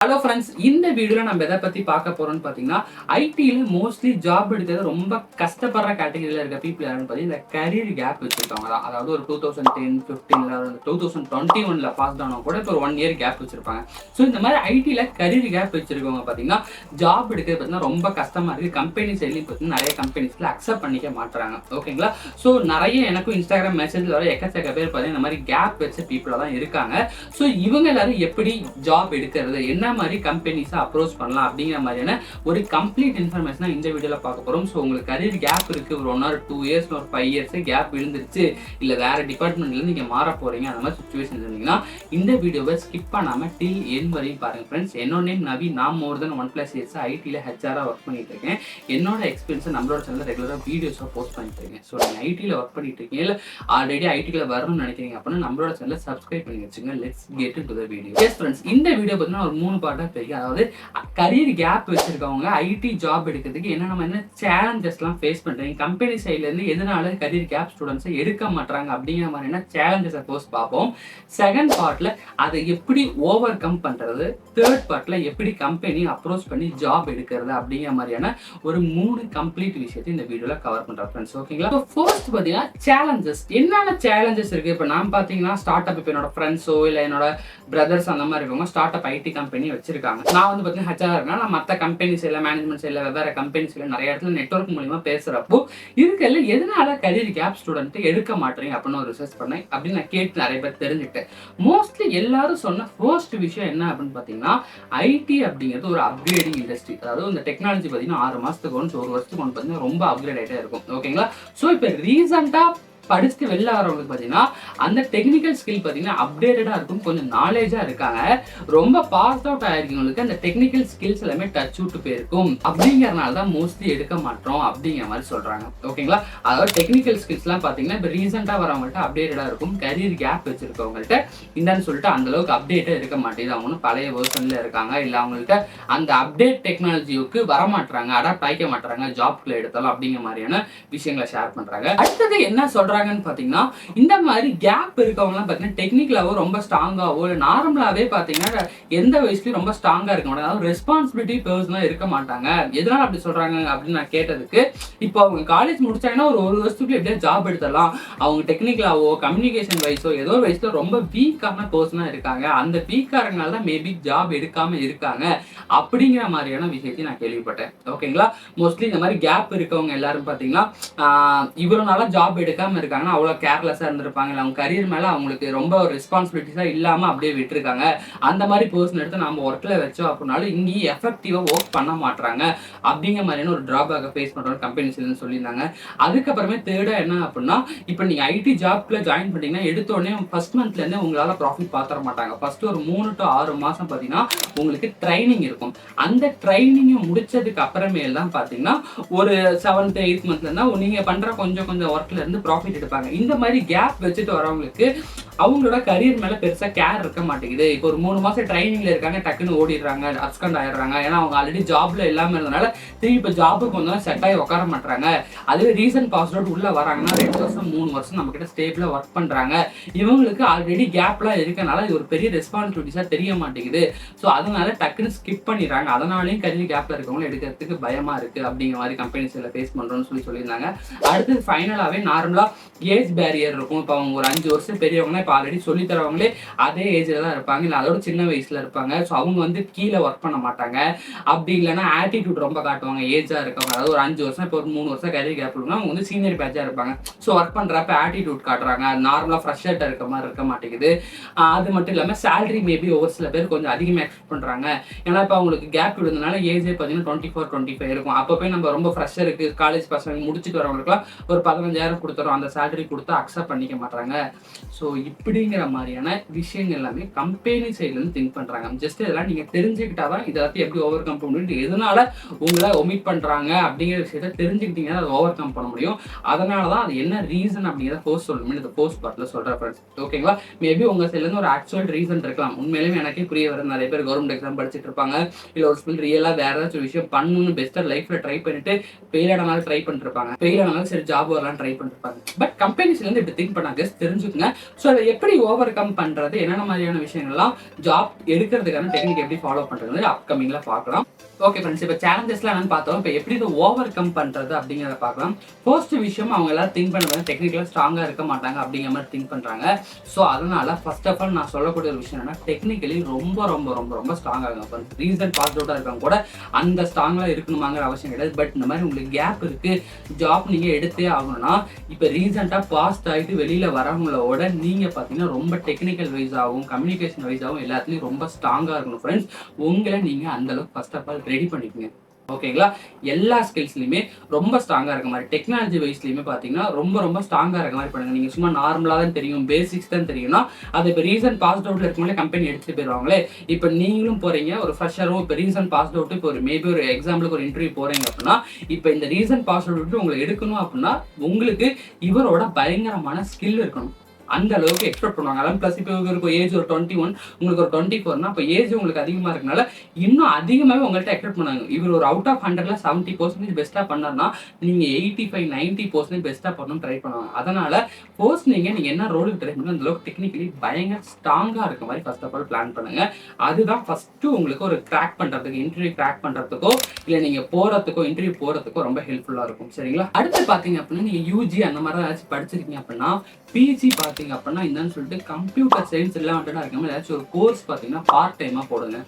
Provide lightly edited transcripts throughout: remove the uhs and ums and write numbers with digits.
Hello friends, இந்த வீடியோவில் நம்ம எதை பற்றி பார்க்க போகிறோம்னு பார்த்தீங்கன்னா, ஐடியில் மோஸ்ட்லி ஜாப் எடுக்கிறது ரொம்ப கஷ்டப்படுற கேட்டகரியில் இருக்க பீப்புள் யாருன்னு பார்த்தீங்கன்னா, இந்த கரியர் கேப் வச்சுருக்காங்க தான். அதாவது ஒரு 2010, 15 2021 பாஸ் ஆனவங்க கூட இப்போ ஒரு 1 இயர் கேப் வச்சுருப்பாங்க. ஸோ இந்த மாதிரி ஐடியில் கரியர் கேப் வச்சுருக்கவங்க பார்த்தீங்கன்னா, ஜாப் எடுக்கிறது பார்த்தீங்கன்னா ரொம்ப கஷ்டமாக இருக்குது. கம்பெனி சைட்லையும் பார்த்தீங்கன்னா நிறைய கம்பெனிஸில் அக்செப்ட் பண்ணிக்க மாட்டுறாங்க. ஓகேங்களா? ஸோ நிறைய எனக்கும் இன்ஸ்டாகிராம் மெசேஜில் வர எக்கச்சக்க பேர் பார்த்தீங்கன்னா இந்த மாதிரி கேப் வச்ச பீப்புளாக தான் இருக்காங்க. ஸோ இவங்க எல்லாரும் எப்படி ஜாப் எடுக்கிறது, என்ன மாதிரி கம்பெனிஸை அப்ரோச் பண்ணலாம் அப்படிங்கிற மாதிரியான ஒரு கம்ப்ளீட் இன்ஃபர்மேஷனை இந்த வீடியோவில் பார்க்க போகிறோம். ஸோ உங்களுக்கு கரியர் கேப் இருக்குது, ஒரு 1 or 2 years ஒரு 5 years கேப் விழுந்துருச்சு, இல்லை வேறு டிபார்ட்மெண்ட்லேருந்து நீங்கள் மாற போகிறீங்க, அந்த மாதிரி சுச்சுவேஷன் இருந்தீங்கன்னா இந்த வீடியோவை ஸ்கிப் பண்ணாமல் டில் என் வரையும் பாருங்கள் ஃப்ரெண்ட்ஸ். என்னோட நேம் நவி. நான் மோர் தென் 1+ years ஐடியில் ஹெச்ஆராக ஒர்க் பண்ணிட்டு இருக்கேன். என்னோட எக்ஸ்பீரியன்ஸை நம்மளோட சேனலில் ரெகுலராக வீடியோஸாக போஸ்ட் பண்ணிட்டு இருக்கேன். ஸோ நீங்கள் ஐடியில் ஒர்க் பண்ணிட்டு இருக்கீங்க, இல்லை ஆல்ரெடி ஐடியில் வரணும்னு நினைக்கிறீங்க அப்படின்னா நம்மளோட சேனலை சப்ஸ்கிரைப் பண்ணி வச்சுங்க. Let's get into the video. S friends, இந்த வீடியோ பார்த்தீங்கன்னா ஒரு 3 பார்ட்டாக பிரிக்கும். அதாவது கரியர் கேப் வச்சிருக்கவங்க ஐடி ஜாப் எடுக்கிறதுக்கு என்ன சேலஞ்சஸ்லாம் ஃபேஸ் பண்ணுறீங்க, கம்பெனி சைட்லேருந்து எதனால கரியர் கேப் ஸ்டூடெண்ட்ஸை எடுக்க மாட்டாங்க அப்படிங்கிற மாதிரியான சேலஞ்சஸை போஸ்ட் பார்ப்போம். செகண்ட் பார்ட்டில் அதை எப்படி ஓவர் கம் பண்ணுறது, தேர்ட் பார்ட்டில் எப்படி கம்பெனி அப்ரோச் பண்ணி ஜாப் எடுக்கிறது அப்படிங்கிற மாதிரியான ஒரு 3 கம்ப்ளீட் விஷயத்தை இந்த வீடியோவில் கவர் பண்ணுறேன் ஃப்ரெண்ட்ஸ். ஓகேங்களா? இப்போ ஃபர்ஸ்ட் பார்த்தீங்கன்னா சேலஞ்சஸ். என்னென்ன சேலஞ்சஸ் இருக்குது? இப்போ நான் பார்த்தீங்கன்னா ஸ்டார்ட் அப், இப்போ என்னோட ஃப்ரெண்ட்ஸோ இல்லை என்னோட பிரதர்ஸ் அந்த மாதிரி இருக்கவங்க ஸ்டார்ட் அப் ஐடி கம்பெனி வச்சிருக்காங்க. நான் வந்து பார்த்தீங்கன்னா ஹெச்ஆர் இருக்கேன். நான் மற்ற கம்பெனிஸ் இல்லை, மேனேஜ்மெண்ட்ஸ் இல்லை, வெவ்வேறு கம்பெனிஸ் இல்லை, நிறைய இடத்துல நெட்வொர்க் மூலியமா பேசுகிறப்போ இருக்கல எதனால கரியர் கேப் ஸ்டூடெண்ட் எடுக்க மாட்டேறீங்க அப்படின்னு ஒரு ரிசர்ச் பண்ணேன். அப்படின்னு நான் கேட்டு நிறைய பேர் தெரிஞ்சுக்கிட்டேன். மோஸ்ட்லி எல்லாரும் சொன்ன ஃபர்ஸ்ட் விஷயம் என்ன அப்படின்னு பார்த்தீங்கன்னா, ஐடி அப்படிங்கிறது ஒரு அப்கிரேடிங் இண்டஸ்ட்ரி. அதாவது இந்த டெக்னாலஜி பார்த்தீங்கன்னா 6 மாதத்துக்கு ஒன்று, 1 வருஷத்துக்கு ஒன்று பார்த்தீங்கன்னா ரொம்ப அப்கிரேட் ஆகிட்டே இருக்கும். ஓகேங்களா? ஸோ இப்போ ரீசெண்டாக படிச்சுட்டு வெளில வரவங்களுக்கு பார்த்தீங்கன்னா அந்த டெக்னிக்கல் ஸ்கில் பார்த்தீங்கன்னா அப்டேட்டடாக இருக்கும், கொஞ்சம் நாலேஜாக இருக்காங்க. ரொம்ப பாஸ் அவுட் ஆகிருக்கவங்களுக்கு அந்த டெக்னிக்கல் ஸ்கில்ஸ் எல்லாமே டச் விட்டு போயிருக்கும். அப்படிங்கிறனால தான் மோஸ்ட்லி எடுக்க மாட்டோம் அப்படிங்கிற மாதிரி சொல்கிறாங்க. ஓகேங்களா? அதாவது டெக்னிக்கல் ஸ்கில்ஸ்லாம் பார்த்தீங்கன்னா இப்போ ரீசெண்டாக வரவங்கள்ட்ட அப்டேட்டடாக இருக்கும், கரியர் கேப் வச்சிருக்கவங்கள்ட்ட என்னன்னு சொல்லிட்டு அந்தளவுக்கு அப்டேட்டாக இருக்க மாட்டேங்குது. அவங்க பழைய வெர்ஷனில் இருக்காங்க, இல்லை அவங்கள்ட்ட அந்த அப்டேட் டெக்னாலஜிக்கு வரமாட்டாங்க, அடாப்ட் ஆகிக்க மாட்டாங்க ஜாப்ல எடுத்தாலும் அப்படிங்கிற மாதிரியான விஷயங்களை ஷேர் பண்ணுறாங்க. அடுத்தது என்ன சொல்கிறாங்க பாத்தீங்கன்னா, இந்த மாதிரி கேப் இருக்கவங்கலாம் பாத்தீங்கன்னா டெக்னிக்கலாவோ ரொம்ப ஸ்ட்ராங்காவோ இல்லை நார்மலாவே பாத்தீங்கன்னா எந்த வயசுலயும் ரொம்ப ஸ்ட்ராங்கா இருக்க மாட்டாங்க. அதாவது ரெஸ்பான்சிபிலிட்டி பர்சனா இருக்க மாட்டாங்க. எதனால அப்படி சொல்றாங்க அப்படின்னு நான் கேட்டதுக்கு, இப்போ அவங்க காலேஜ் முடிச்சாங்கன்னா ஒரு வருஷத்துக்கு எப்படியா ஜாப் எடுத்துடலாம், அவங்க டெக்னிக்கலாவோ கம்யூனிகேஷன் வைஸோ ஏதோ ஒரு வயசுல ரொம்ப வீக்கான பர்சனா இருக்காங்க, அந்த வீக்காரங்களால தான் மேபி ஜாப் எடுக்காம இருக்காங்க அப்படிங்கிற மாதிரியான விஷயத்தையும் நான் கேள்விப்பட்டேன். ஓகேங்களா? மோஸ்ட்லி இந்த மாதிரி கேப் இருக்கவங்க எல்லாரும் பாத்தீங்கன்னா இவ்வளவு நாளா ஜாப் எடுக்காம இருக்காங்கன்னா அவ்வளோ கேர்லெஸ்ஸாக இருந்திருப்பாங்க, இல்லை அவங்க கரியர் மேலே அவங்களுக்கு ரொம்ப ரெஸ்பான்சிபிலிட்டிஸாக இல்லாமல் அப்படியே விட்டுருக்காங்க. அந்த மாதிரி பர்சன் எடுத்து நம்ம ஒர்க்கில் வச்சோம் அப்படின்னாலும் இங்கேயும் எஃபெக்டிவாக ஒர்க் பண்ண மாட்டாங்க அப்படிங்கிற மாதிரியான ஒரு ட்ராபேக்கை ஃபேஸ் பண்ணுற கம்பெனிஸ் சொல்லியிருந்தாங்க. அதுக்கப்புறமே தேர்டாக என்ன அப்படின்னா, இப்போ நீங்கள் ஐடி ஜாப்ல ஜாயின் பண்ணிட்டீங்கன்னா எடுத்தோடனே ஃபர்ஸ்ட் மந்த்லேருந்து உங்களால் ப்ராஃபிட் பார்த்துட மாட்டாங்க. ஃபர்ஸ்ட் ஒரு 3 to 6 மாதம் பார்த்தீங்கன்னா உங்களுக்கு ட்ரைனிங் இருக்கும். அந்த ட்ரைனிங்கை முடிச்சதுக்கு அப்புறமேல் தான் பார்த்தீங்கன்னா ஒரு 7th 8th மந்த்லேருந்தா நீங்கள் பண்ணுற கொஞ்சம் ஒர்க்ல இருந்து ப்ராஃபிட் எடுப்பாங்க. இந்த மாதிரி கேப் வச்சுட்டு வரவங்களுக்கு அவங்களோட கரியர் மேல பெருசா கேர் இருக்க மாட்டேங்குது. இப்போ ஒரு 3 மாசம் ட்ரைனிங்ல இருக்காங்க, டக்குன்னு ஓடிடுறாங்க, அப்ஸ்கண்ட் ஆயிடுறாங்க. ஏன்னா அவங்க ஆல்ரெடி ஜாப்ல இல்லாம இருந்தனால திருப்பி இப்போ ஜாபுக்கு வந்தாலும் செட் ஆகி உட்கார மாட்டாங்க. அதுவே ரீசன்ட் பாஸ் அவுட் உள்ள வராங்கன்னா 2 வருஷம் 3 வருஷம் நம்ம கிட்ட ஸ்டேபிளா ஒர்க் பண்றாங்க. இவங்களுக்கு ஆல்ரெடி கேப்லாம் இருக்கனால இது ஒரு பெரிய ரெஸ்பான்சிபிலிட்டிஸா தெரிய மாட்டேங்குது. ஸோ அதனால டக்குன்னு ஸ்கிப் பண்ணிடுறாங்க. அதனாலையும் கரியர் கேப்ல இருக்கவங்க எடுக்கிறதுக்கு பயமா இருக்கு அப்படிங்கிற மாதிரி கம்பெனிஸ் எல்லாம் ஃபேஸ் பண்றோம்னு சொல்லியிருந்தாங்க. அடுத்து ஃபைனலாவே நார்மலா ஏஜ் பேரியர் இருக்கும். இப்போ அவங்க ஒரு 5 வருஷம் பெரியவங்கன்னா இப்போ ஆல்ரெடி சொல்லி தரவங்களே அதே ஏஜில் தான் இருப்பாங்க, இல்லை அதோட சின்ன வயசில் இருப்பாங்க. ஸோ அவங்க வந்து கீழே ஒர்க் பண்ண மாட்டாங்க. அப்படி இல்லைன்னா ஆட்டிடியூட் ரொம்ப காட்டுவாங்க ஏஜாக இருக்கவங்க. அதாவது ஒரு 5 வருஷம் இப்போ ஒரு 3 வருஷம் கரியர் கேப் இருக்குன்னா அவங்க வந்து சீனியர் பேட்சாக இருப்பாங்க. ஸோ ஒர்க் பண்ணுறப்ப ஆட்டிடியூட் காட்டுறாங்க, நார்மலாக ஃப்ரெஷ்ஷர்ட்டாக இருக்க மாதிரி இருக்க மாட்டேங்குது. அது மட்டும் இல்லாமல் சேலரி மேபி ஒவ்வொரு சில பேர் கொஞ்சம் அதிகமாக எக்ஸ்பெக்ட் பண்ணுறாங்க. ஏன்னா இப்போ அவங்களுக்கு கேப் விடுறதுனால ஏஜே பார்த்தீங்கன்னா 24, 25 இருக்கும். அப்போ போய் நம்ம ரொம்ப ஃப்ரெஷ்ஷருக்கு காலேஜ் பசங்க முடிச்சுட்டு வரவங்களுக்குலாம் ஒரு 15,000 கொடுத்துறோம், அந்த சேலரி கொடுத்து அக்செப்ட் பண்ணிக்க மாட்டாங்க. ஸோ இப்படிங்கிற மாதிரியான விஷயங்கள் எல்லாமே கம்பெனி சைட்லேருந்து திங்க் பண்ணுறாங்க. ஜஸ்ட் இதெல்லாம் நீங்கள் தெரிஞ்சுக்கிட்டாதான் இதெல்லாம் எப்படி ஓவர் கம் பண்ண முடியும், எதனால உங்களை ஒமிட் பண்ணுறாங்க அப்படிங்கிற விஷயத்த தெரிஞ்சுக்கிட்டீங்கன்னா அதை ஓவர் கம் பண்ண முடியும். அதனால தான் அது என்ன ரீசன் அப்படிங்கிறத போஸ்ட் சொல்லணும்னு இந்த போஸ்ட் பார்ட்டில் சொல்கிறேன் ஃப்ரெண்ட்ஸ். ஓகேங்களா? மேபி உங்கள் சைட்லேருந்து ஒரு ஆக்சுவல் ரீசன் இருக்கலாம். உண்மையிலேயே எனக்கே புரிய வர நிறைய பேர் கவர்மெண்ட் எக்ஸாம் படிச்சுட்டு இருப்பாங்க, இல்லை ஒரு ஸ்கில் ரியலாக வேற ஏதாச்சும் விஷயம் பண்ணணும்னு பெஸ்ட்டாக லைஃப்பில் ட்ரை பண்ணிட்டு ஃபெயில் ஆனாலும் ட்ரை பண்ணிருப்பாங்க, ஃபெயில் ஆனாலும் சரி ஜாப் வரலாம் ட்ரை பண்ணிருப்பாங்க. பட் கம்பெனிஸ்லேருந்து இப்படி திங்க் பண்ணாங்க, தெரிஞ்சுக்கங்க. ஸோ அதை எப்படி ஓவர் கம் பண்றது, என்னென்ன மாதிரியான விஷயங்கள்லாம் ஜாப் எடுக்கிறதுக்கான டெக்னிக் எப்படி ஃபாலோ பண்றது அப்கமிங்ல பார்க்கலாம். ஓகே ஃப்ரெண்ட்ஸ், இப்போ சேலஞ்சஸ்லாம் என்னன்னு பார்த்தோம். இப்போ எப்படி இதை ஓவர் கம் பண்றது அப்படிங்கிறத பார்க்கலாம். ஃபர்ஸ்ட் விஷயம், அவங்க எல்லாரும் திங்க் பண்ணுறது டெக்னிக்கலாக ஸ்ட்ராங்காக இருக்க மாட்டாங்க அப்படிங்கிற மாதிரி திங்க் பண்ணுறாங்க. ஸோ அதனால ஃபர்ஸ்ட் ஆஃப் ஆல் நான் சொல்லக்கூடிய ஒரு விஷயம் என்னன்னா, டெக்னிக்கலி ரொம்ப ரொம்ப ரொம்ப ரொம்ப ஸ்ட்ராங்காக இருக்கும். ரீசன் பாஸ் அவுட்டாக இருக்காங்க கூட அந்த ஸ்ட்ராங்காக இருக்கணுமாங்கிற அவசியம் கிடையாது. பட் இந்த மாதிரி உங்களுக்கு கேப் இருக்கு, ஜாப் நீங்கள் எடுத்தே ஆகணும்னா, இப்போ ரீசெண்டாக பாஸ் ஆகிட்டு வெளியில் வரவங்களோட நீங்கள் பார்த்தீங்கன்னா ரொம்ப டெக்னிக்கல் வைஸாகவும் கம்யூனிகேஷன் வைஸாகவும் எல்லாத்துலேயும் ரொம்ப ஸ்ட்ராங்காக இருக்கணும் ஃப்ரெண்ட்ஸ். உங்களை நீங்கள் அந்தளவுக்கு ஃபர்ஸ்ட் ஆஃப் ஆல் ரெடி பண்ணிக்கோங்க. ஓகேங்களா? எல்லா ஸ்கில்ஸ்லையுமே ரொம்ப ஸ்ட்ராங்காக இருக்க மாதிரி, டெக்னாலஜி வைஸ்லையுமே பார்த்தீங்கன்னா ரொம்ப ரொம்ப ஸ்ட்ராங்காக இருக்க மாதிரி பண்ணுங்க. நீங்கள் சும்மா நார்மலாக தான் தெரியும், பேசிக்ஸ் தான் தெரியும்னா அது இப்போ ரீசன்ட் பாஸ்ட் அவுட்ல இருக்கவங்களே கம்பெனி எடுத்துட்டு போயிடுவாங்களே. இப்போ நீங்களும் போறீங்க, ஒரு ஃப்ரெஷரும் இப்போ ரீசன்ட் பாஸ்ட் அவுட், இப்போ ஒரு மேபி ஒரு எக்ஸாம்பிளுக்கு ஒரு இன்டர்வியூ போறீங்க அப்படின்னா, இப்போ இந்த ரீசன்ட் பாஸ்ட் அவுட் விட்டு உங்களை எடுக்கணும் அப்படின்னா உங்களுக்கு இவரோட பயங்கரமான ஸ்கில் இருக்கணும். அந்த அளவுக்கு எக்ஸ்பெக்ட் பண்ணுவாங்க. அதான் ப்ளஸ் இப்போ இவருக்கு ஏஜ் ஒரு 21, உங்களுக்கு ஒரு 24னா அப்போ ஏஜ் உங்களுக்கு அதிகமாக இருக்கனால இன்னும் அதிகமாகவே உங்கள்கிட்ட எக்ஸ்பெக்ட் பண்ணுவாங்க. இவர் ஒரு அவுட் ஆஃப் 100ல 70% பெஸ்ட்டாக பண்ணார்னா நீங்கள் 85-90% பெஸ்ட்டாக பண்ணணும்னு ட்ரை பண்ணுவாங்க. அதனால ஃபர்ஸ்ட் நீங்கள் என்ன ரோலுக்கு ட்ரை பண்ணுங்க, அந்த அளவுக்கு டெக்னிக்கலி பயங்கர ஸ்ட்ராங்காக இருக்க மாதிரி ஃபர்ஸ்ட் ஆஃப் ஆல் பிளான் பண்ணுங்க. அதுதான் ஃபர்ஸ்ட்டு உங்களுக்கு ஒரு கிராக் பண்ணுறதுக்கு, இன்டர்வியூ கிராக் பண்ணுறதுக்கோ இல்லை நீங்கள் போகிறதுக்கோ இன்டர்வியூ போகிறதுக்கோ ரொம்ப ஹெல்ப்ஃபுல்லாக இருக்கும். சரிங்களா? அடுத்து பார்த்தீங்க அப்படின்னா, நீங்கள் யூஜி அந்த மாதிரி ஏதாச்சும் படிச்சிருக்கீங்க அப்படின்னா, பிஜி பார்த்தீங்க அப்படின்னா என்னன்னு சொல்லிட்டு கம்ப்யூட்டர் சயின்ஸ் ரிலவெண்டா இருக்காம ஏதாச்சும் ஒரு கோர்ஸ் பார்த்தீங்கன்னா பார்ட் டைமா போடுங்க.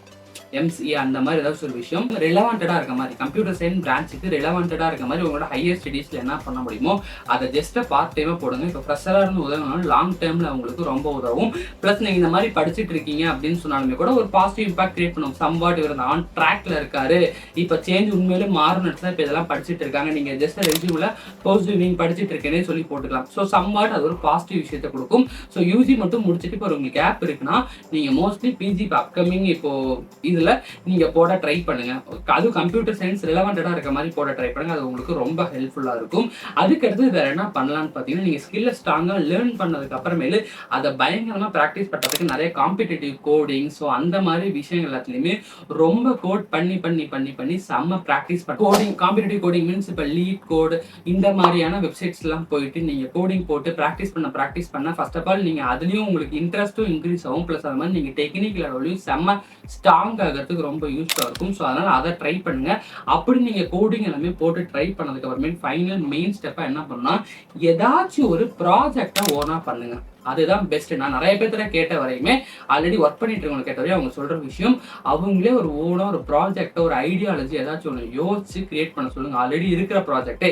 எம்சிஏ அந்த மாதிரி ஏதாச்சும் ஒரு விஷயம் ரிலவெண்டா இருக்க மாதிரி, கம்ப்யூட்டர் சயின்ஸ் பிரான்ச்சுக்கு ரிலவெண்டா இருக்க மாதிரி உங்களோட ஹையர் ஸ்டடீஸ்ல என்ன பண்ண முடியுமோ அதை ஜஸ்ட் பார்ட் டைமா போடுங்க. இப்போ ஃப்ரெஷராக இருந்து உதவினாலும் லாங் டைம்ல உங்களுக்கு ரொம்ப உதவும். பிளஸ் நீங்க இந்த மாதிரி படிச்சுட்டு இருக்கீங்க அப்படின்னு சொன்னாலுமே கூட ஒரு பாசிட்டிவ் இம்பாக்ட் கிரியேட் பண்ணும். சம்வாட் இவர் ஆன் ட்ராக்ல இருக்காரு, இப்போ சேஞ்ச் உண்மையிலே மாறும், இப்போ இதெல்லாம் படிச்சுட்டு இருக்காங்க, நீங்க ஜஸ்ட் ரெஸ்யூம்ல பாசிட்டிவ் நீங்க படிச்சுட்டு இருக்கேனே சொல்லி போட்டுக்கலாம். ஸோ சம்வாட் அது ஒரு பாசிட்டிவ் விஷயத்தை கொடுக்கும். ஸோ யூஜி மட்டும் முடிச்சுட்டு இப்போ உங்களுக்கு கேப் இருக்குன்னா நீங்க மோஸ்ட்லி பிஜி அப்கமிங் இப்போ இதுல நீங்க போட ட்ரை பண்ணுங்க. அது கம்ப்யூட்டர் சயின்ஸ் ரிலவெண்டா இருக்க மாதிரி போட ட்ரை பண்ணுங்க. அது உங்களுக்கு ரொம்ப ஹெல்ப்ஃபுல்லா இருக்கும். அதுக்கடுத்து வேற என்ன பண்ணலாம்னு பாத்தீங்கன்னா, நீங்க ஸ்கில்ல ஸ்ட்ராங்கா லேர்ன் பண்ணதுக்கு அப்புறமேலு அதை பயங்கரமா பிராக்டிஸ் பண்றதுக்கு நிறைய காம்படிட்டிவ் கோடிங், ஸோ அந்த மாதிரி விஷயங்கள் எல்லாத்துலயுமே ரொம்ப கோட் பண்ணி பண்ணி பண்ணி பண்ணி செம்ம பிராக்டிஸ் பண்ண கோடிங். காம்படிட்டிவ் கோடிங் மீன்ஸ் இப்போ லீட் கோட் இந்த மாதிரியான வெப்சைட்ஸ் எல்லாம் போயிட்டு நீங்க கோடிங் போட்டு பிராக்டிஸ் பண்ண ஃபர்ஸ்ட் ஆஃப் ஆல் நீங்க அதுலயும் உங்களுக்கு இன்ட்ரெஸ்ட்டும் இன்க்ரீஸ் ஆகும். பிளஸ் அது மாதிரி நீங்க டெக்னிக்கல் லெவலையும் செம்ம ஸ்ட்ராங் ஆகிறதுக்கு ரொம்ப யூஸ்ஃபுல்லாக இருக்கும். ஸோ அதனால அதை ட்ரை பண்ணுங்க. அப்படி நீங்க கோடிங் எல்லாமே போட்டு ட்ரை பண்ணதுக்கு அப்புறமே ஃபைனல் மெயின் ஸ்டெப்பா என்ன பண்ணா, ஏதாச்சும் ஒரு ப்ராஜெக்டை ஓனா பண்ணுங்க. அதுதான் பெஸ்ட். நான் நிறைய பேர்த்த கேட்ட வரையுமே, ஆல்ரெடி ஒர்க் பண்ணிட்டு இருக்கவங்க கேட்ட வரையும் அவங்க சொல்ற விஷயம், அவங்களே ஒரு ஓனா ஒரு ப்ராஜெக்ட், ஒரு ஐடியாலஜி ஏதாச்சும் ஒன்று யோசிச்சு கிரியேட் பண்ண சொல்லுங்க. ஆல்ரெடி இருக்கிற ப்ராஜெக்டே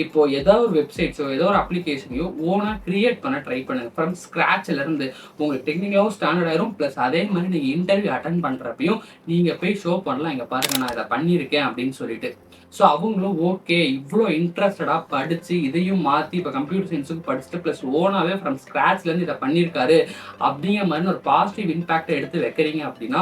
இப்போ ஏதாவது ஒரு வெப்சைட்ஸோ ஏதோ ஒரு அப்ளிகேஷனையோ ஓனா கிரியேட் பண்ண ட்ரை பண்ணுங்க. ஃப்ரம் ஸ்கிராச்ல இருந்து உங்களுக்கு டெக்னிக்கலாகவும் ஸ்டாண்டர்ட் ஆயிரும். பிளஸ் அதே மாதிரி நீங்க இன்டர்வியூ அட்டன் பண்றப்பையும் நீங்க போய் ஷோ பண்ணலாம், இங்க பாருங்க நான் இதை பண்ணியிருக்கேன் அப்படின்னு சொல்லிட்டு. ஸோ அவங்களும் ஓகே இவ்வளோ இன்ட்ரெஸ்டடாக படித்து இதையும் மாற்றி இப்போ கம்ப்யூட்டர் சயின்ஸுக்கு படிச்சுட்டு ப்ளஸ் ஓனாகவே ஃப்ரம் ஸ்க்ராட்ச்லேருந்து இதை பண்ணியிருக்காரு அப்படிங்கிற மாதிரி ஒரு பாசிட்டிவ் இம்பாக்டை எடுத்து வைக்கிறீங்க அப்படின்னா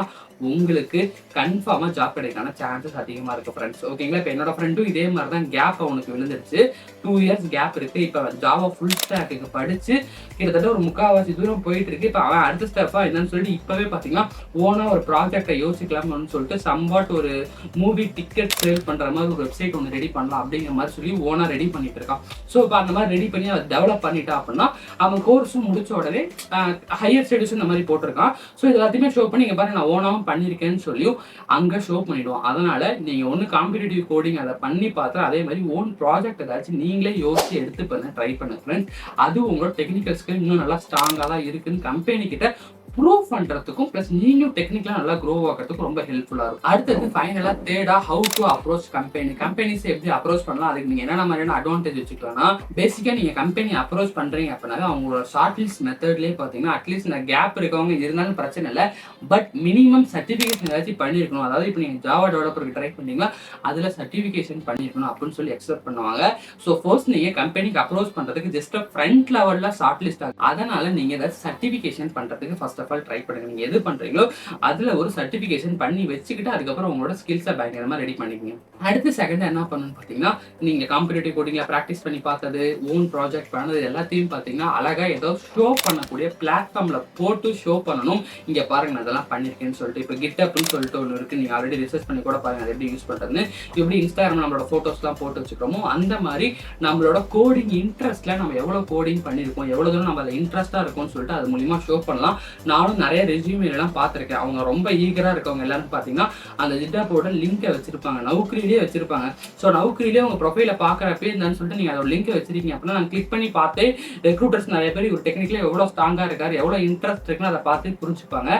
உங்களுக்கு கன்ஃபார்மாக ஜாப் கிடைக்கான சான்சஸ் அதிகமாக இருக்குது ஃப்ரெண்ட்ஸ். ஓகேங்களா? இப்போ என்னோட ஃப்ரெண்டும் இதே மாதிரி தான் கேப் அவனுக்கு விழுந்துருச்சு. 2 இயர்ஸ் கேப் இருக்குது. இப்போ ஜாவா ஃபுல் ஸ்டாக்கு படித்து கிட்டத்தட்ட ஒரு 3/4 தூரம் போயிட்டு இருக்கு. இப்போ அவன் அடுத்த ஸ்டெப்பாக என்னன்னு சொல்லிட்டு இப்போவே பார்த்தீங்கன்னா ஓனாக ஒரு ப்ராஜெக்டை யோசிக்கலாம்னு சொல்லிட்டு சம்வாட் ஒரு மூவி டிக்கெட் சேல் பண்ணுற மாதிரி ஒரு வெப்சைட் ஒன்று ரெடி பண்ணலாம் அப்படிங்கிற மாதிரி சொல்லி ஓனாக ரெடி பண்ணிட்டு இருக்கான். ஸோ இப்போ அந்த மாதிரி ரெடி பண்ணி அதை டெவலப் பண்ணிட்டா அப்படின்னா அவன் கோர்ஸும் முடிச்ச உடனே ஹையர் ஸ்டடீஸும் இந்த மாதிரி போட்டிருக்கான். ஸோ இது எல்லாத்தையுமே ஷோ பண்ணி இங்கே பாருங்க நான் ஓனாவும் பண்ணியிருக்கேன்னு சொல்லியும் அங்கே ஷோ பண்ணிவிடுவோம். அதனால நீங்கள் ஒன்று காம்படிட்டிவ் கோடிங் அதை பண்ணி பார்த்தா அதே மாதிரி ஓன் ப்ராஜெக்ட் ஏதாச்சும் நீங்களே யோசிச்சு எடுத்து பண்ண ட்ரை பண்ணுங்க ஃப்ரெண்ட்ஸ். அது உங்களோட டெக்னிக்கல் ஸ்கில் இன்னும் நல்லா ஸ்ட்ராங்காக தான் இருக்குன்னு கம்பெனி கிட்ட ப்ரூவ் பண்றதுக்கும் பிளஸ் நீங்களும் டெக்னிக்கலா நல்லா க்ரோ ஆகிறதுக்கும் ரொம்ப ஹெல்ப்ஃபுல்லா இருக்கும். அடுத்தது ஃபைனலா தேர்டா ஹவு டு அப்ரோச் கம்பெனிஸ் எப்படி அப்ரோச் பண்ணலாம், அதுக்கு நீங்க என்னென்ன மாதிரியான அட்வான்டேஜ் வச்சுக்கலாம்னா, பேசிக்கா நீங்க கம்பெனி அப்ரோச் பண்றீங்க அப்படின்னா அவங்களோட ஷார்ட் லிஸ்ட் மெத்தட்லேயே பாத்தீங்கன்னா அட்லீஸ்ட் இந்த கேப் இருக்கவங்க இருந்தாலும் பிரச்சனை இல்லை, பட் மினிமம் சர்டிபிகேஷன் ஏதாச்சும் பண்ணிருக்கணும். அதாவது இப்போ நீங்க ஜாவா டெவலப்பருக்கு ட்ரை பண்ணீங்கன்னா அதுல சர்டிபிகேஷன் பண்ணிருக்கணும் அப்படின்னு சொல்லி எக்ஸ்பெக்ட் பண்ணுவாங்க. ஸோ ஃபர்ஸ்ட் நீங்க கம்பெனிக்கு அப்ரோச் பண்றதுக்கு ஜஸ்ட் ஃப்ரண்ட் லெவல்ல ஷார்ட் லிஸ்ட் ஆகும். அதனால நீங்க ஏதாவது சர்டிபிகேஷன் பண்றதுக்கு ஃபர்ஸ்ட் ஆஃப் ஆல் ட்ரை பண்ணுங்க. நீங்க எது பண்றீங்களோ அதுல ஒரு சர்டிபிகேஷன் பண்ணி வச்சுக்கிட்டு அதுக்கப்புறம் உங்களோட ஸ்கில்ஸை பயங்கரமா ரெடி பண்ணிக்கங்க. அடுத்து செகண்ட் என்ன பண்ணணும்னு பாத்தீங்கன்னா, நீங்க காம்படிட்டிவ் கோடிங்ல பிராக்டிஸ் பண்ணி பார்த்தது, ஓன் ப்ராஜெக்ட் பண்ணது எல்லாத்தையும் பாத்தீங்கன்னா அழகா ஏதோ ஷோ பண்ணக்கூடிய பிளாட்ஃபார்ம்ல போட்டு ஷோ பண்ணணும். இங்க பாருங்க நான் இதெல்லாம் பண்ணிருக்கேன்னு சொல்லிட்டு. இப்போ GitHubன்னு சொல்லிட்டு ஒன்று இருக்கு, நீங்க ஆல்ரெடி ரிசர்ச் பண்ணி கூட பாருங்க அதை எப்படி யூஸ் பண்றதுன்னு. எப்படி இன்ஸ்டாகிராம் நம்மளோட போட்டோஸ்லாம் போட்டு வச்சுக்கிறோமோ அந்த மாதிரி நம்மளோட கோடிங் இன்ட்ரெஸ்ட்ல நம்ம எவ்வளவு கோடிங் பண்ணிருக்கோம், எவ்வளவு தூரம் நம்ம அதை இன்ட்ரெஸ்டா இருக்கும்னு சொல்லிட்டு அது மூலியமா ஷோ பண்ணலாம். நானும் நிறைய ரெஸ்யூமே எல்லாம் பார்த்திருக்கேன். அவங்க ரொம்ப ஈகரா இருக்கவங்க எல்லாரும் பாத்தீங்கன்னா அந்த GitHubோட லிங்கை வச்சிருப்பாங்க, நவுக்கரியிலேயே வச்சிருப்பாங்க. ஸோ நவுக்கரியிலேயே உங்க ப்ரொஃபைல பாக்குறப்ப என்னன்னு சொல்லிட்டு நீங்க அதோட லிங்கை வச்சிருக்கீங்க அப்படின்னா நான் கிளிக் பண்ணி பார்த்தே ரெக்ரூட்டர்ஸ் நிறைய பேர் ஒரு டெக்னிக்கலா எவ்வளவு ஸ்ட்ராங்கா இருக்காரு, எவ்வளவு இன்ட்ரெஸ்ட் இருக்குன்னு அதை பார்த்து புரிஞ்சுப்பாங்க.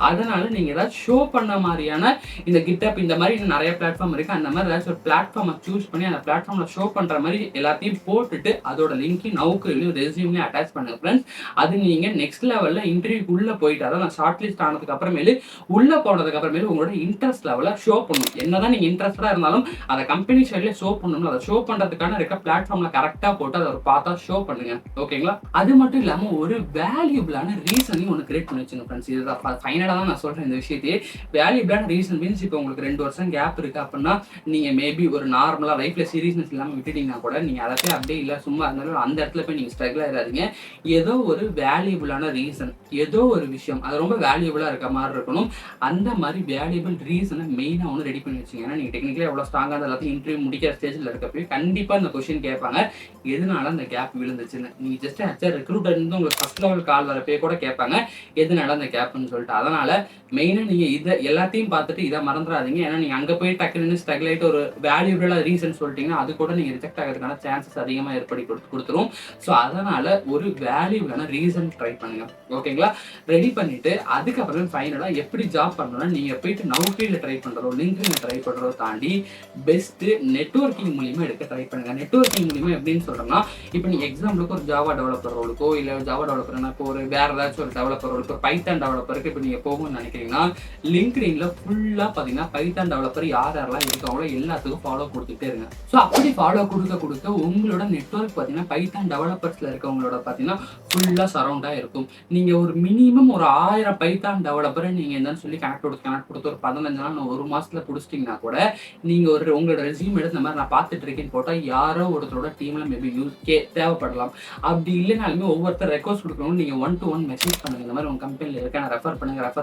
அதனால நீங்க ஏதாவது ஷோ பண்ண மாதிரியான இந்த GitHub இந்த மாதிரி நிறைய பிளாட்ஃபார்ம் இருக்கு, அந்த மாதிரி ஏதாச்சும் ஒரு பிளாட்ஃபார்மை சூஸ் பண்ணி அந்த பிளாட்ஃபார்ம்ல ஷோ பண்ற மாதிரி எல்லாத்தையும் போட்டுட்டு அதோட லிங்க் நவுக்கரியிலையும் ரெஸ்யூம்லையும் அட்டாச் பண்ணுங்க ஃப்ரெண்ட்ஸ். அது நீங்க நெக்ஸ்ட் லெவல்ல இன்டர்வியூக்கு உள்ள போயிட்டு அதான் நான் ஷார்ட் லிஸ்ட் ஆனதுக்கு அப்புறமேலு உள்ள போனதுக்கு அப்புறமேலு உங்களோட இன்ட்ரெஸ்ட் லெவல ஷோ பண்ணணும். என்னதான் நீங்க இன்ட்ரெஸ்டா இருந்தாலும் அதை கம்பெனி சைட்ல ஷோ பண்ணணும். அதை ஷோ பண்றதுக்கான இருக்க பிளாட்ஃபார்ம்ல கரெக்டா போட்டு அதை ஒரு பார்த்தா ஷோ பண்ணுங்க. ஓகேங்களா? அது மட்டும் இல்லாம ஒரு வேல்யூபிளான ரீசனையும் ஒன்று கிரியேட் பண்ணி வச்சுங்க ஃப்ரெண்ட்ஸ். இதுதான் ஃபைனலா தான் நான் சொல்றேன் இந்த விஷயத்தையே. வேல்யூபிளான ரீசன் மீன்ஸ் இப்போ உங்களுக்கு 2 வருஷம் கேப் இருக்கு அப்படின்னா நீங்க மேபி ஒரு நார்மலா லைஃப்ல சீரியஸ்னஸ் இல்லாம விட்டுட்டீங்கன்னா கூட நீங்க அதை போய் அப்படியே இல்ல சும்மா இருந்தாலும் அந்த இடத்துல போய் நீங்க ஸ்ட்ரகிள் ஆயிடாதீங்க. ஏதோ ஒரு வேல்யூபிளான ரீசன், ஏதோ ஒரு விஷயம் அது ரொம்ப வேல்யூபிளா இருக்க மாதிரி இருக்கணும். அந்த மாதிரி வேல்யூபிள் ரீசனை மெயினா ஒன்று ரெடி பண்ணி வச்சுங்க. ஏன்னா நீங்க டெக்னிக்கலா எவ்வளவு ஸ்ட்ராங்கா இருந்தாலும் எல்லாத்தையும் இன்டர்வியூ முடிக்கிற ஸ்டேஜ்ல இருக்கப்போ கண்டிப்பா இந்த கொஸ்டின் கேட்பாங்க, எதனால அந்த கேப் விழுந்துச்சுன்னு. நீங்க ஜஸ்ட் ஹெச்ஆர் ரெக்ரூட்டர் இருந்து உங்களுக்கு ஃபர்ஸ்ட் லெவல் கால் வரப்பே கூட கேட்பாங்க எதனால அந்த கேப்னு சொல்லிட்டு. அதனால மெயினா நீங்க இதை எல்லாத்தையும் பார்த்துட்டு இதை மறந்துடாதீங்க. ஏன்னா நீங்க அங்க போய் டக்குன்னு ஸ்ட்ரகிள் ஆயிட்டு ஒரு வேல்யூபிளா ரீசன் சொல்லிட்டீங்கன்னா அது கூட நீங்க ரிஜெக்ட் ஆகிறதுக்கான சான்சஸ் அதிகமா ஏற்படுத்தி கொடுத்துரும். ஸோ அதனால ஒரு வேல்யூபிளான ரீசன் ட்ரை பண்ணுங்க. ஓகேங்களா? ரெடி பண்ணிட்டு அதுக்கப்புறம் ஃபைனலா எப்படி ஜாப் பண்ணணும்னா நீங்க போயிட்டு நவுக்கரியில ட்ரை பண்றதோ லிங்க்டின்ல ட்ரை பண்றதோ தாண்டி பெஸ்ட் நெட்வொர்க்கிங் மூலியமா எடுக்க ட்ரை பண்ணுங்க. நெட்வொர்க்கிங் மூலியமா எப்படின்னு சொல்றோம்னா இப்போ நீங்க எக்ஸாம்பிளுக்கு ஒரு ஜாவா டெவலப்பர் ரோலுக்கோ இல்ல ஜாவா டெவலப்பர்னா இப்போ ஒரு வேற ஏதாச்சும் ஒரு டெவலப்பர் ரோலுக்கு ஒரு பைத்தான் டெவலப்பருக்கு இப்போ நீங்க போகணும்னு நினைக்கிறீங்கன்னா லிங்க்டின்ல ஃபுல்லா பாத்தீங்கன்னா பைத்தான் டெவலப்பர் யாரெல்லாம் இருக்காங்களோ எல்லாத்துக்கும் ஃபாலோ கொடுத்துட்டே இருங்க. ஸோ அப்படி ஃபாலோ கொடுக்க உங்களோட நெட்வொர்க் பாத்தீங்கன்னா பைத்தான் டெவலப்பர்ஸ்ல இருக்கவங்களோட பாத்தீங்கன்னா ஃபுல்லா சரௌண்டா இருக்கும். நீங்க ஒரு மினிமம் ஒரு 1000 பைத்தான் டெவலப்பரை நீங்க என்னன்னு சொல்லி கனெக்ட் கொடுத்து ஒரு 15 நாள் ஒரு மாசத்துல புடிச்சிட்டீங்கன்னா கூட நீங்க ஒரு உங்களோட ரெஸ்யூம் எடுத்து இந்த மாதிரி நான் பார்த்துட்டு இருக்கேன்னு போட்டா யாரோ ஒருத்தரோட டீம்ல மேபி தேவைப்படலாம். அப்படி இல்லைனாலுமே ஒவ்வொருத்தர் ரெக்வஸ்ட் கொடுக்கணும். நீங்க 1-to-1 மெசேஜ் பண்ணுங்க, இந்த மாதிரி உங்க கம்பெனில இருக்க ரெஃபர்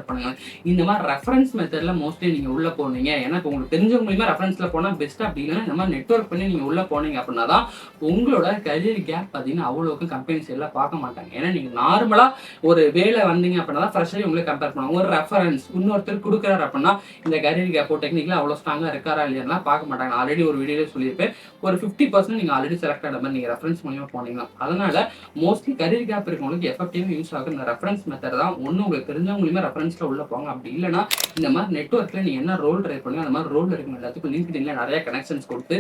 பண்ணுங்க. இந்த மாதிரி ரெஃபரன்ஸ் மெத்தட்ல மோஸ்ட்லி நீங்க உள்ள போனீங்க. ஏன்னா உங்களுக்கு தெரிஞ்சவங்க மூலியமா ரெஃபரன்ஸ்ல போனா பெஸ்ட். அப்படி இல்லைன்னா இந்த மாதிரி நெட்வொர்க் பண்ணி நீங்க உள்ள போனீங்க அப்படின்னா தான் உங்களோட கரியர் கேப் பார்த்தீங்கன்னா அவ்வளோக்கு கம்பெனிஸ் எல்லாம் பார்க்க மாட்டாங்க. ஏன்னா நீங்க நார்மலா ஒரு வேலை வந்தீங்க அப்படின்னா தான் ஃப்ரெஷ்ஷாக உங்களை கம்பேர் பண்ணுவாங்க. ஒரு ரெஃபரன்ஸ் இன்னொருத்தர் கொடுக்குறாரு அப்படின்னா இந்த கரியர் கேப்போ டெக்னிக்கலா அவ்வளோ ஸ்ட்ராங்கா இருக்காரா இல்லையா பார்க்க மாட்டாங்க. ஆல்ரெடி ஒரு வீடியோல சொல்லியிருப்பேன், ஒரு 50% நீங்க ஆல்ரெடி செலக்ட் ஆன மாதிரி நீங்க ரெஃபரன்ஸ் மூலியமா போனீங்கன்னா. அதனால மோஸ்ட்லி கரியர் கேப் இருக்கவங்களுக்கு எஃபெக்டிவா யூஸ் ஆகுற இந்த ரெஃபரன்ஸ் மெத்தட் தான். ஒன்னு உங்களுக்கு தெரிஞ்சவங்க மூலியமா ரெஃபரன்ஸ்ல உள்ள போங்க. அப்படி இல்லைன்னா இந்த மாதிரி நெட்வொர்க்ல நீங்க என்ன ரோல் ட்ரை பண்ணுங்க அந்த மாதிரி ரோல் இருக்கு எல்லாத்துக்கும் லிங்க்டின்ல நிறைய கனெக்ஷன்ஸ் கொடுத்து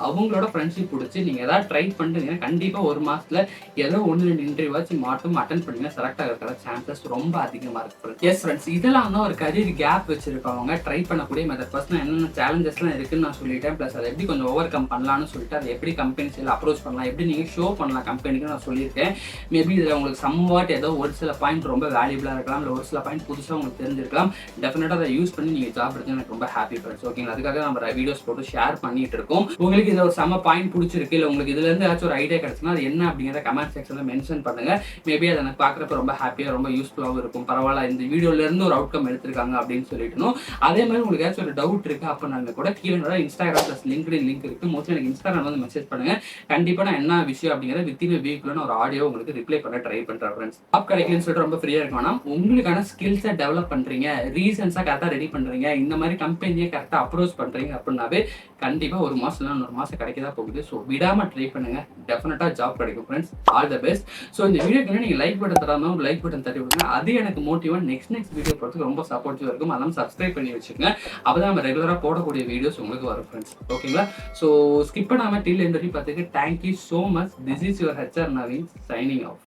அவங்களோட ஃப்ரெண்ட்ஷிப் பிடிச்சி நீங்க ஏதாவது ட்ரை பண்ணிட்டீங்கன்னா கண்டிப்பா ஒரு மாசத்துல ஏதோ 1-2 இன்டர்வியூ வச்சு மட்டும் அட்டென்ட் பண்ணீங்கன்னா செலக்ட் ஆகிற சான்சஸ் ரொம்ப அதிகமா இருக்கு. எஸ் ஃப்ரெண்ட்ஸ், இதெல்லாம் தான் ஒரு கரியர் கேப் வச்சிருக்கவங்க ட்ரை பண்ணக்கூடிய மெத்தட். ஃபர்ஸ்ட் என்னென்ன சேலஞ்சஸ்லாம் இருக்குன்னு நான் சொல்லிட்டேன். பிளஸ் அதை எப்படி கொஞ்சம் ஓவர் கம் பண்ணலாம்னு சொல்லிட்டு அதை எப்படி கம்பெனிஸ் எல்லாம் அப்ரோச் பண்ணலாம், எப்படி நீங்க ஷோ பண்ணலாம் கம்பெனிக்கு நான் சொல்லியிருக்கேன். மேபி இதில் உங்களுக்கு சம்வாட் ஏதோ ஒரு சில பாயிண்ட் ரொம்ப வேல்யூபிளா இருக்கலாம், இல்லை ஒரு சில பாயிண்ட் புதுசாக உங்களுக்கு தெரிஞ்சிருக்கலாம். டெஃபினட்டா அதை யூஸ் பண்ணி நீங்க ஜாப் எடுத்து எனக்கு ரொம்ப ஹாப்பி ஃப்ரெண்ட்ஸ். ஓகேங்களா? அதுக்காக நம்ம வீடியோஸ் போட்டு ஷேர் பண்ணிட்டு இருக்கோம். உங்களுக்கு இதில் ஒரு செம பாயிண்ட் பிடிச்சிருக்கு, இல்லை உங்களுக்கு இதுல இருந்து ஏதாச்சும் ஒரு ஐடியா கிடைச்சுன்னா அது என்ன அப்படிங்கிற கமெண்ட் செக்ஷன்ல மென்ஷன் பண்ணுங்க. மேபி அதை எனக்கு பார்க்குறப்ப ரொம்ப ஹாப்பியாக ரொம்ப யூஸ்ஃபுல்லாகவும் இருக்கும். பரவாயில்ல, இந்த வீடியோல இருந்து ஒரு அவுட்கம் எடுத்திருக்காங்க அப்படின்னு சொல்லிட்டு. அதே மாதிரி உங்களுக்கு ஏதாச்சும் ஒரு டவுட் இருக்கு அப்படின்னா கூட கீழே இன்ஸ்டாகிராம் பிளஸ் லிங்க்டின் லிங்க் இருக்கு. மோஸ்ட்லி எனக்கு இன்ஸ்டாகிராம் வந்து மெசேஜ் பண்ணுங்க. கண்டிப்பா நான் என்ன விஷயம் அப்படிங்கிற வித்தின் வீக்ல ஒரு ஆடியோ உங்களுக்கு ரிப்ளை பண்ண ட்ரை பண்றேன் ஃப்ரெண்ட்ஸ். ஜாப் கிடைக்கலன்னு சொல்லிட்டு ரொம்ப ஃப்ரீயா இருக்கணும். உங்களுக்கான ஸ்கில்ஸை டெவலப் பண்றீங்க, ரீசன்ஸா கரெக்டா ரெடி பண்றீங்க, இந்த மாதிரி கம்பெனியை கரெக்டா அப்ரோச் பண்றீங்க அப்படின்னாவே கண்டிப்பா ஒரு மாசம் இல்லை 1 மாசம் கிடைக்கதான் போகுது. ஸோ விடாம ட்ரை பண்ணுங்க, டெஃபினட்டா ஜாப் கிடைக்கும் friends. All the best. So இந்த வீடியோக்கு நீங்க லைக் பட்டன் தராம ஒரு லைக் பட்டன் தட்டி விடுங்க. அது எனக்கு மோட்டிவா நெக்ஸ்ட் வீடியோ போறதுக்கு ரொம்ப சப்போர்ட்டிவா இருக்கும். அதெல்லாம் சப்ஸ்கிரைப் பண்ணி வச்சுக்கோங்க. அப்பதான் நம்ம ரெகுலரா போடக்கூடிய வீடியோஸ் உங்களுக்கு வரும் ஃப்ரெண்ட்ஸ். ஓகேங்களா? ஸோ ஸ்கிப் பண்ணாம டில் எண்ட் வரைக்கும் பார்த்துக்கு thank you so much. This is your HR Naveen signing off.